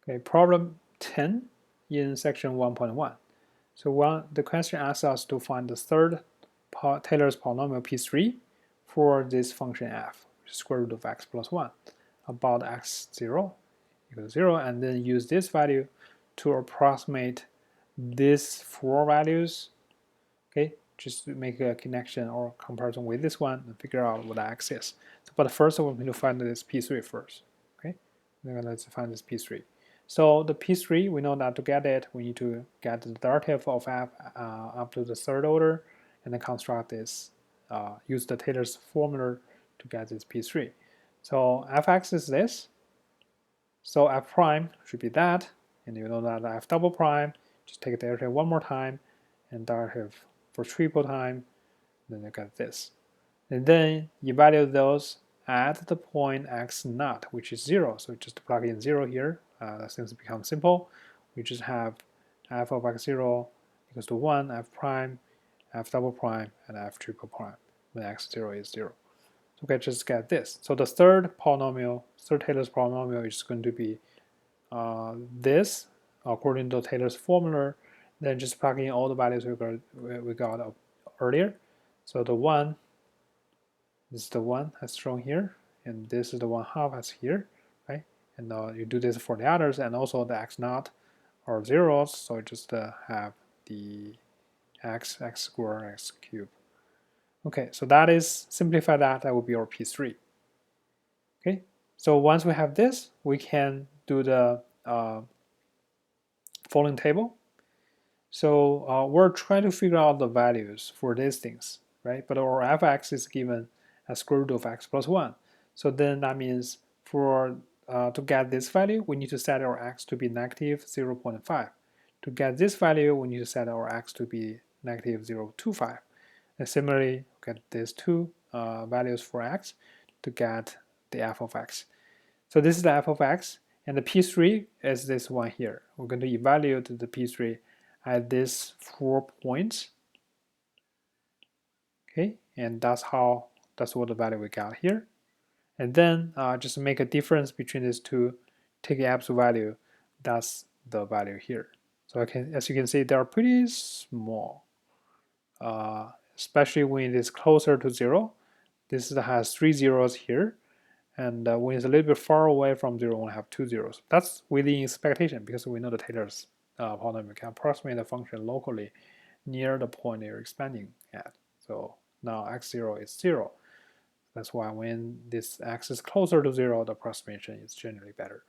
Okay, problem 10 in section 1.1. So the question asks us to find the third Taylor's polynomial P3 for this function f, square root of x plus 1, about x0 equals 0, and then use this value to approximate these four values, okay, just to make a connection or comparison with this one and figure out what the x is. So, but first we need to find this P3 first, okay? Then let's find this P3. So the P3, we know that to get it, we need to get the derivative of f up to the third order, and then construct this, use the Taylor's formula to get this P3. So fx is this. So f prime should be that, and you know that f double prime, just take the derivative one more time, and derivative for triple time, then you get this. And then evaluate those at the point x naught, which is 0. So just plug in 0 here. Things become simple. We just have f of x0 equals to 1, f prime, f double prime, and f triple prime when x0 is 0. So we can just get this. So the third Taylor's polynomial is going to be this, according to Taylor's formula. Then just plug in all the values we got earlier. So the 1, this is the 1 as shown here, and this is the 1/2 as here, right? And you do this for the others, and also the x naught are zeros, so you just have the x squared, x cubed. Okay, so that is, simplify that, that will be our P3. Okay, so once we have this, we can do the following table. So we're trying to figure out the values for these things, right? But our fx is given as square root of x plus 1. So then that means for to get this value, we need to set our x to be negative 0.5. To get this value, we need to set our x to be negative 0.25. And similarly, get these two values for x to get the f of x. So this is the f of x, and the P3 is this one here. We're going to evaluate the P3 at these 4 points. Okay, and that's what the value we got here. And then just make a difference between these two, take the absolute value, that's the value here. So as you can see, they are pretty small, especially when it is closer to 0. This has 3 zeros here, and when it's a little bit far away from 0, we only have 2 zeros. That's within expectation because we know the Taylor's polynomial can approximate the function locally near the point you're expanding at. So now x0 is 0. That's why when this x is closer to 0, the approximation is generally better.